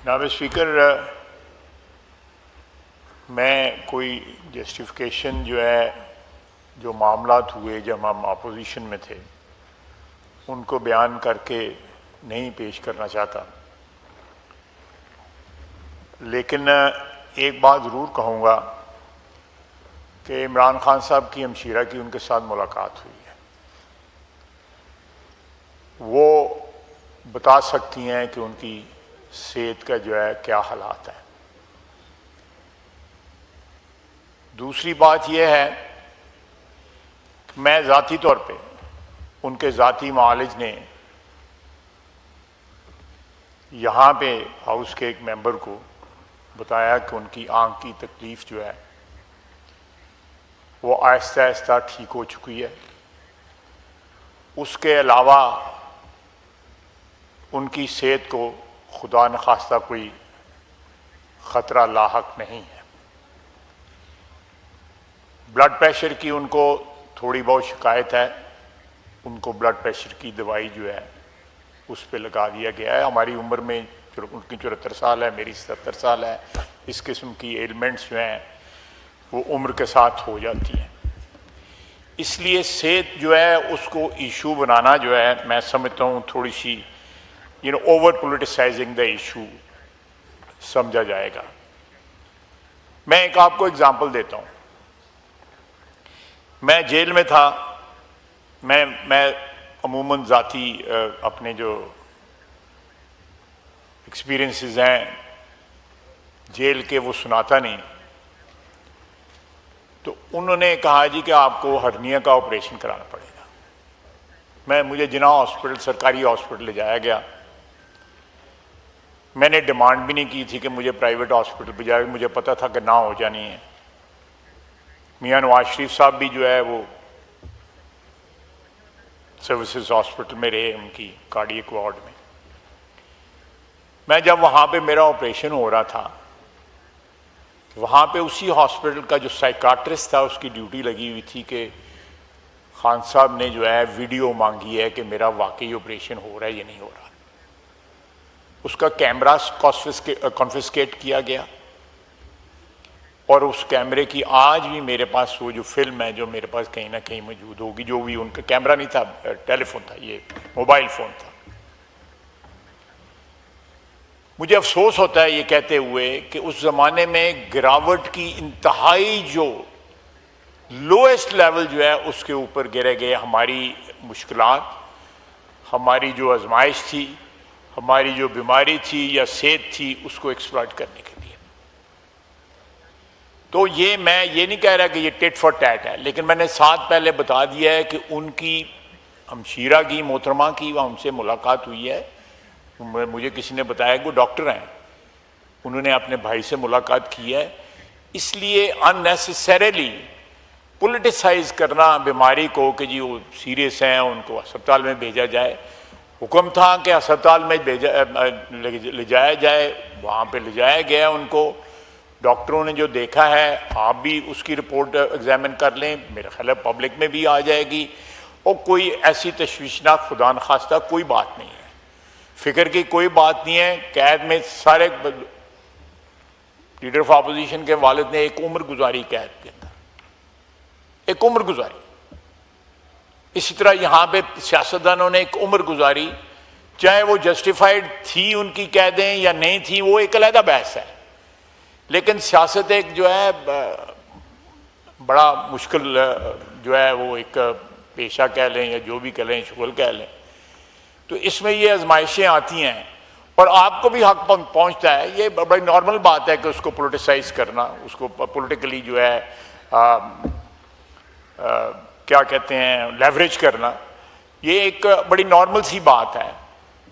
جناب اسپیکر، میں کوئی جسٹیفیکیشن جو معاملات ہوئے جب ہم اپوزیشن میں تھے ان کو بیان کر کے نہیں پیش کرنا چاہتا، لیکن ایک بات ضرور کہوں گا کہ عمران خان صاحب کی ہمشیرہ کی ان کے ساتھ ملاقات ہوئی ہے، وہ بتا سکتی ہیں کہ ان کی صحت کا کیا حالات ہیں۔ دوسری بات یہ ہے کہ میں ذاتی طور پہ ان کے ذاتی معالج نے یہاں پہ ہاؤس کے ایک ممبر کو بتایا کہ ان کی آنکھ کی تکلیف وہ آہستہ آہستہ ٹھیک ہو چکی ہے۔ اس کے علاوہ ان کی صحت کو خدا نخواستہ کوئی خطرہ لاحق نہیں ہے۔ بلڈ پریشر کی ان کو تھوڑی بہت شکایت ہے، ان کو بلڈ پریشر کی دوائی اس پہ لگا دیا گیا ہے۔ ہماری عمر میں ان کی 74 سال ہے، میری 77 سال ہے، اس قسم کی ایلمنٹس وہ عمر کے ساتھ ہو جاتی ہیں۔ اس لیے صحت اس کو ایشو بنانا میں سمجھتا ہوں تھوڑی سی اوور پولیٹیسائزنگ دا ایشو سمجھا جائے گا۔ میں ایک آپ کو اگزامپل دیتا ہوں۔ میں جیل میں تھا، میں عموماً ذاتی اپنے جو ایکسپیرینسز ہیں جیل کے وہ سناتا نہیں، تو انہوں نے کہا جی کہ آپ کو ہرنیا کا آپریشن کرانا پڑے گا۔ مجھے جناح ہاسپٹل، سرکاری ہاسپٹل لے جایا گیا۔ میں نے ڈیمانڈ بھی نہیں کی تھی کہ مجھے پرائیویٹ ہاسپٹل پہ جائے، مجھے پتا تھا کہ نہ ہو جانی ہے۔ میاں نواز شریف صاحب بھی وہ سروسز ہاسپٹل میں رہے، ان کی کارڈیک وارڈ میں۔ میں جب وہاں پہ میرا آپریشن ہو رہا تھا، وہاں پہ اسی ہاسپٹل کا جو سائیکاٹرسٹ تھا اس کی ڈیوٹی لگی ہوئی تھی کہ خان صاحب نے ویڈیو مانگی ہے کہ میرا واقعی آپریشن ہو رہا ہے یا نہیں ہو رہا۔ اس کا کیمرہ کانفسکیٹ کیا گیا، اور اس کیمرے کی آج بھی میرے پاس وہ جو فلم ہے جو میرے پاس کہیں نہ کہیں موجود ہوگی، جو بھی ان کا کیمرہ نہیں تھا، ٹیلی فون تھا، یہ موبائل فون تھا۔ مجھے افسوس ہوتا ہے یہ کہتے ہوئے کہ اس زمانے میں گراوٹ کی انتہائی جو لوئسٹ لیول اس کے اوپر گرے گئے۔ ہماری مشکلات، ہماری جو آزمائش تھی، ہماری جو بیماری تھی یا صحت تھی، اس کو ایکسپلائٹ کرنے کے لیے۔ تو میں یہ نہیں کہہ رہا کہ یہ ٹٹ فار ٹیٹ ہے، لیکن میں نے ساتھ پہلے بتا دیا ہے کہ ان کی ہمشیرہ کی، محترمہ کی ہم سے ملاقات ہوئی ہے۔ مجھے کسی نے بتایا کہ وہ ڈاکٹر ہیں، انہوں نے اپنے بھائی سے ملاقات کی ہے۔ اس لیے اننیسیسریلی پولیٹیسائز کرنا بیماری کو کہ جی وہ سیریس ہیں، ان کو ہسپتال میں بھیجا جائے۔ حکم تھا کہ ہسپتال میں لے جایا جائے، وہاں پہ لے جایا گیا ان کو۔ ڈاکٹروں نے جو دیکھا ہے، آپ بھی اس کی رپورٹ ایگزامن کر لیں، میرا خیال ہے پبلک میں بھی آ جائے گی، اور کوئی ایسی تشویشناک خدا نخواستہ کوئی بات نہیں ہے، فکر کی کوئی بات نہیں ہے۔ قید میں سارے لیڈر آف اپوزیشن کے والد نے ایک عمر گزاری قید کے اندر، ایک عمر گزاری۔ اسی طرح یہاں پہ سیاستدانوں نے ایک عمر گزاری، چاہے وہ جسٹیفائیڈ تھی ان کی قیدیں یا نہیں تھی، وہ ایک علیحدہ بحث ہے، لیکن سیاست ایک بڑا مشکل وہ ایک پیشہ کہہ لیں یا جو بھی کہہ لیں، شغل کہہ لیں۔ تو اس میں یہ آزمائشیں آتی ہیں، اور آپ کو بھی حق پہنچتا ہے۔ یہ بڑی نارمل بات ہے کہ اس کو پولیٹیسائز کرنا، اس کو پولیٹیکلی کیا کہتے ہیں، لیوریج کرنا، یہ ایک بڑی نارمل سی بات ہے۔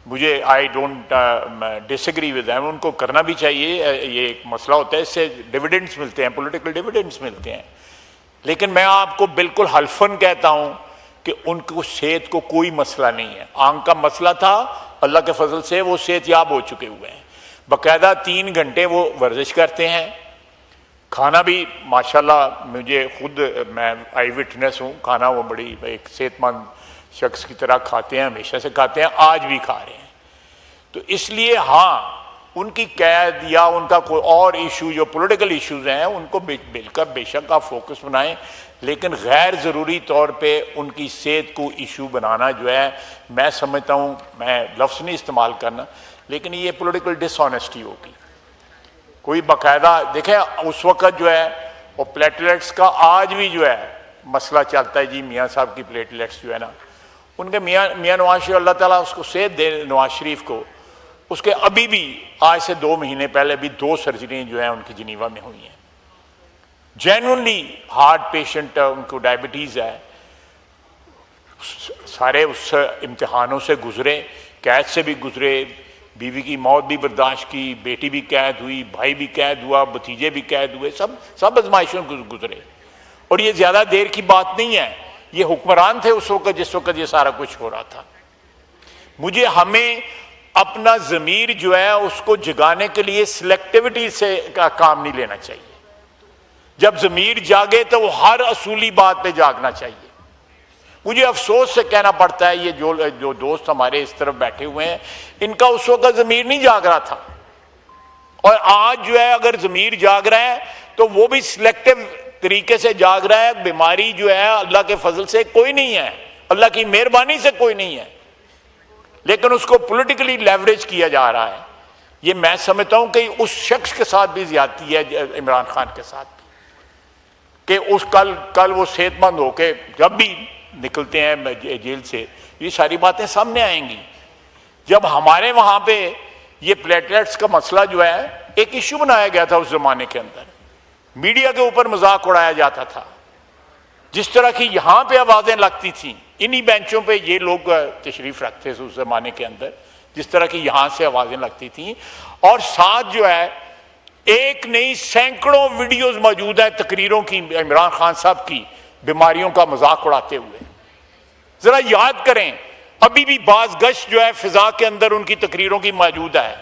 مجھے I don't disagree with them, ان کو کرنا بھی چاہیے، یہ ایک مسئلہ ہوتا ہے، اس سے ڈیویڈنڈس ملتے ہیں، پولیٹیکل ڈیویڈنڈس ملتے ہیں۔ لیکن میں آپ کو بالکل حلفاً کہتا ہوں کہ ان کو صحت کو کوئی مسئلہ نہیں ہے۔ آنکھ کا مسئلہ تھا، اللہ کے فضل سے وہ صحت یاب ہو چکے ہوئے ہیں۔ باقاعدہ 3 گھنٹے وہ ورزش کرتے ہیں، کھانا بھی ماشاءاللہ مجھے خود، میں آئی وٹنس ہوں، کھانا وہ بڑی ایک صحت مند شخص کی طرح کھاتے ہیں، ہمیشہ سے کھاتے ہیں، آج بھی کھا رہے ہیں۔ تو اس لیے ہاں ان کی قید یا ان کا کوئی اور ایشو جو پولیٹیکل ایشوز ہیں ان کو بے شک آپ فوکس بنائیں، لیکن غیر ضروری طور پہ ان کی صحت کو ایشو بنانا جو ہے، میں سمجھتا ہوں، میں لفظ نہیں استعمال کرنا، لیکن یہ پولیٹیکل ڈس آنیسٹی ہوگی۔ کوئی باقاعدہ دیکھیں اس وقت جو ہے وہ پلیٹلیٹس کا آج بھی جو ہے مسئلہ چلتا ہے، جی میاں صاحب کی پلیٹلیٹس جو ہے نا، ان کے میاں نواز شریف اللہ تعالیٰ اس کو صحت دے، نواز شریف کو، اس کے ابھی بھی آج سے 2 مہینے پہلے بھی 2 سرجریاں جو ہیں ان کی جنیوا میں ہوئی ہیں، جینوئنلی ہارٹ پیشنٹ، ان کو ڈائبٹیز ہے، سارے اس امتحانوں سے گزرے، قید سے بھی گزرے، بیوی کی موت بھی برداشت کی، بیٹی بھی قید ہوئی، بھائی بھی قید ہوا، بھتیجے بھی قید ہوئے، سب آزمائشوں گزرے، اور یہ زیادہ دیر کی بات نہیں ہے، یہ حکمران تھے اس وقت جس وقت یہ سارا کچھ ہو رہا تھا۔ مجھے ہمیں اپنا ضمیر جو ہے اس کو جگانے کے لیے سلیکٹیوٹی سے کا کام نہیں لینا چاہیے۔ جب ضمیر جاگے تو وہ ہر اصولی بات پہ جاگنا چاہیے۔ مجھے افسوس سے کہنا پڑتا ہے، یہ جو دوست ہمارے اس طرف بیٹھے ہوئے ہیں، ان کا اس وقت ضمیر نہیں جاگ رہا تھا، اور آج جو ہے اگر ضمیر جاگ رہا ہے تو وہ بھی سلیکٹیو طریقے سے جاگ رہا ہے۔ بیماری جو ہے اللہ کے فضل سے کوئی نہیں ہے، اللہ کی مہربانی سے کوئی نہیں ہے، لیکن اس کو پولیٹیکلی لیوریج کیا جا رہا ہے۔ یہ میں سمجھتا ہوں کہ اس شخص کے ساتھ بھی زیادتی ہے، عمران خان کے ساتھ بھی، کہ اس کل وہ صحت مند ہو کے جب بھی نکلتے ہیں جیل سے یہ ساری باتیں سامنے آئیں گی۔ جب ہمارے وہاں پہ یہ پلیٹلیٹس کا مسئلہ جو ہے ایک ایشو بنایا گیا تھا، اس زمانے کے اندر میڈیا کے اوپر مذاق اڑایا جاتا تھا، جس طرح کی یہاں پہ آوازیں لگتی تھیں، انہی بینچوں پہ یہ لوگ تشریف رکھتے تھے اس زمانے کے اندر، جس طرح کی یہاں سے آوازیں لگتی تھیں، اور ساتھ جو ہے ایک نہیں سینکڑوں ویڈیوز موجود ہیں تقریروں کی عمران خان صاحب کی، بیماریوں کا مذاق اڑاتے ہوئے۔ ذرا یاد کریں، ابھی بھی بعض گشت جو ہے فضا کے اندر ان کی تقریروں کی موجود ہے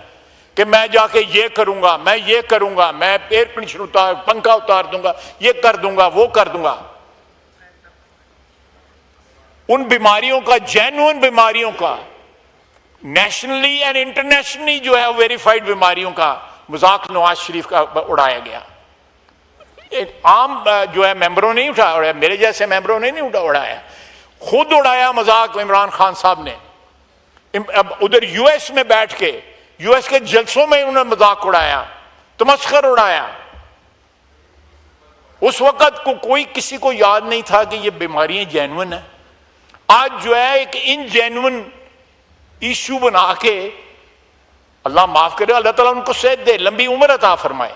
کہ میں جا کے یہ کروں گا، میں یہ کروں گا، میں ایئر کنڈیشن پنکھا اتار دوں گا، یہ کر دوں گا، وہ کر دوں گا۔ ان بیماریوں کا، جینوئن بیماریوں کا، نیشنلی اینڈ انٹرنیشنلی جو ہے ویریفائڈ بیماریوں کا مذاق نواز شریف کا اڑایا گیا۔ عام جو ہے ممبروں نے اٹھایا، میرے جیسے ممبروں نے نہیں اڑایا، خود اڑایا مذاق عمران خان صاحب نے۔ ادھر یو ایس میں بیٹھ کے، یو ایس کے جلسوں میں انہوں نے مذاق اڑایا، تمسخر اڑایا۔ اس وقت کو کوئی کسی کو یاد نہیں تھا کہ یہ بیماریاں جینوئن ہیں۔ آج جو ہے ایک ان جینوئن ایشو بنا کے، اللہ معاف کرے، اللہ تعالیٰ ان کو صحت دے، لمبی عمر عطا فرمائے،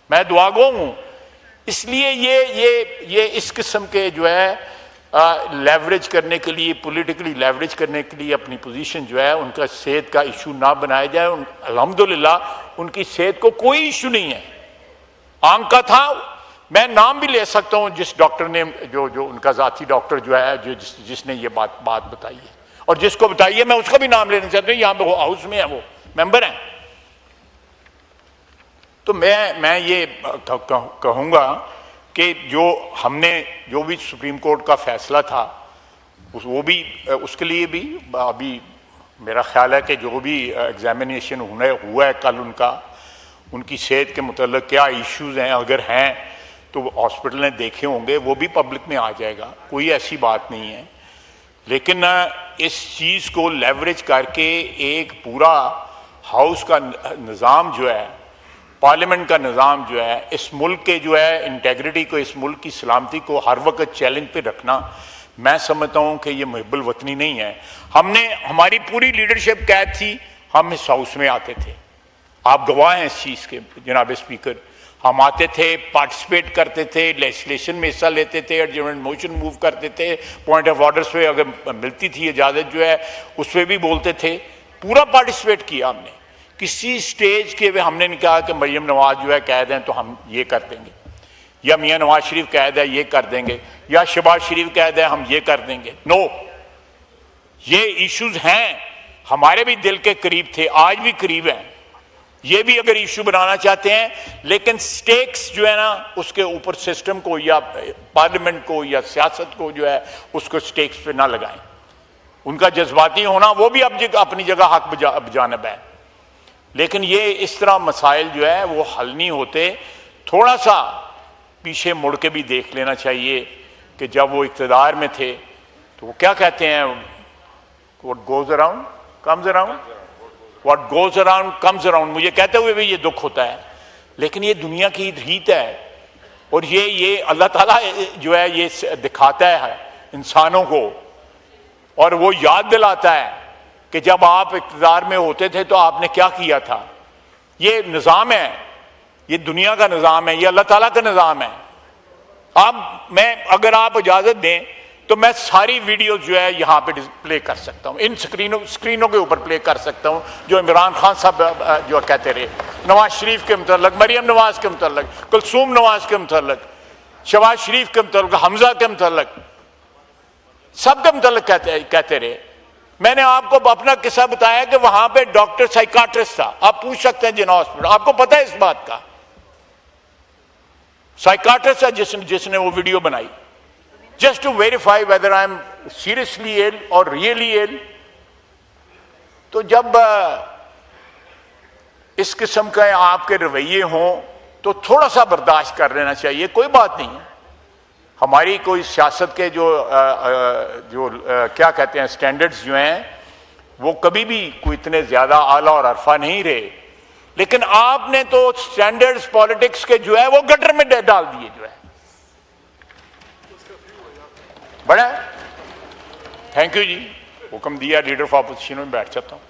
میں دعا گو ہوں۔ اس لیے یہ اس قسم کے جو ہے لیوریج کرنے کے لیے، پولیٹیکلی لیوریج کرنے کے لیے اپنی پوزیشن جو ہے ان کا صحت کا ایشو نہ بنایا جائے۔ الحمدللہ ان کی صحت کو کوئی ایشو نہیں ہے۔ آنکھ کا تھا، میں نام بھی لے سکتا ہوں جس ڈاکٹر نے، جو ان کا ذاتی ڈاکٹر جو ہے، جس نے یہ بات بتائی ہے، اور جس کو بتائی ہے میں اس کا بھی نام لینا چاہتا ہوں، یہاں پہ وہ ہاؤس میں ہے، وہ ممبر ہیں۔ تو میں یہ کہوں گا کہ جو ہم نے جو بھی سپریم کورٹ کا فیصلہ تھا، وہ بھی اس کے لیے بھی ابھی میرا خیال ہے کہ جو بھی ایگزامینیشن ہوا ہے کل ان کی صحت کے متعلق کیا ایشوز ہیں، اگر ہیں تو ہاسپٹل نے دیکھے ہوں گے، وہ بھی پبلک میں آ جائے گا، کوئی ایسی بات نہیں ہے۔ لیکن اس چیز کو لیوریج کر کے ایک پورا ہاؤس کا نظام جو ہے، پارلیمنٹ کا نظام جو ہے، اس ملک کے جو ہے انٹیگریٹی کو، اس ملک کی سلامتی کو ہر وقت چیلنج پہ رکھنا، میں سمجھتا ہوں کہ یہ محب الوطنی نہیں ہے۔ ہماری پوری لیڈرشپ قید تھی، ہم اس ہاؤس میں آتے تھے، آپ گواہ ہیں اس چیز کے جناب اسپیکر، ہم آتے تھے، پارٹیسپیٹ کرتے تھے، لیجسلیشن میں حصہ لیتے تھے، ایڈجرنمنٹ موشن موو کرتے تھے، پوائنٹ آف آرڈرز پہ اگر ملتی تھی اجازت جو ہے اس پہ بھی بولتے تھے، پورا پارٹیسپیٹ کیا ہم نے۔ کسی سٹیج کے ہم نے نہیں کہا کہ مریم نواز جو ہے قید ہیں تو ہم یہ کر دیں گے، یا میاں نواز شریف قید ہے یہ کر دیں گے، یا شہباز شریف قید ہے ہم یہ کر دیں گے۔ نو، یہ ایشوز ہیں، ہمارے بھی دل کے قریب تھے، آج بھی قریب ہیں، یہ بھی اگر ایشو بنانا چاہتے ہیں، لیکن سٹیکس جو ہے نا اس کے اوپر سسٹم کو یا پارلیمنٹ کو یا سیاست کو جو ہے اس کو سٹیکس پہ نہ لگائیں۔ ان کا جذباتی ہونا وہ بھی اب اپنی جگہ حق بجانب ہے، لیکن یہ اس طرح مسائل جو ہے وہ حل نہیں ہوتے. تھوڑا سا پیچھے مڑ کے بھی دیکھ لینا چاہیے کہ جب وہ اقتدار میں تھے تو وہ کیا کہتے ہیں, what goes around comes around, what goes around comes around. مجھے کہتے ہوئے بھی یہ دکھ ہوتا ہے, لیکن یہ دنیا کی ریت ہے, اور یہ اللہ تعالیٰ جو ہے یہ دکھاتا ہے انسانوں کو, اور وہ یاد دلاتا ہے کہ جب آپ اقتدار میں ہوتے تھے تو آپ نے کیا کیا تھا. یہ نظام ہے, یہ دنیا کا نظام ہے, یہ اللہ تعالیٰ کا نظام ہے. اگر آپ اجازت دیں تو میں ساری ویڈیوز جو ہے یہاں پہ پلے کر سکتا ہوں, ان سکرینوں کے اوپر پلے کر سکتا ہوں, جو عمران خان صاحب جو کہتے رہے نواز شریف کے متعلق, مریم نواز کے متعلق, کلثوم نواز کے متعلق, شہباز شریف کے متعلق, حمزہ کے متعلق, سب کے متعلق کہتے رہے. میں نے آپ کو اپنا قصہ بتایا کہ وہاں پہ ڈاکٹر سائیکاٹرسٹ تھا, آپ پوچھ سکتے ہیں جناح ہاسپٹل, آپ کو پتہ ہے اس بات کا. سائیکاٹرسٹ ہے جس نے وہ ویڈیو بنائی, just to verify whether I am seriously ill or really ill. تو جب اس قسم کا آپ کے رویے ہوں تو تھوڑا سا برداشت کر لینا چاہیے, کوئی بات نہیں ہے. ہماری کوئی سیاست کے جو کیا کہتے ہیں سٹینڈرڈز جو ہیں وہ کبھی بھی کوئی اتنے زیادہ اعلیٰ اور عرفہ نہیں رہے, لیکن آپ نے تو سٹینڈرڈز پالیٹکس کے جو ہے وہ گٹر میں ڈال دیے جو ہے. بڑا تھینک یو جی, حکم دیا لیڈر آف اپوزیشن میں بیٹھ جاتا ہوں.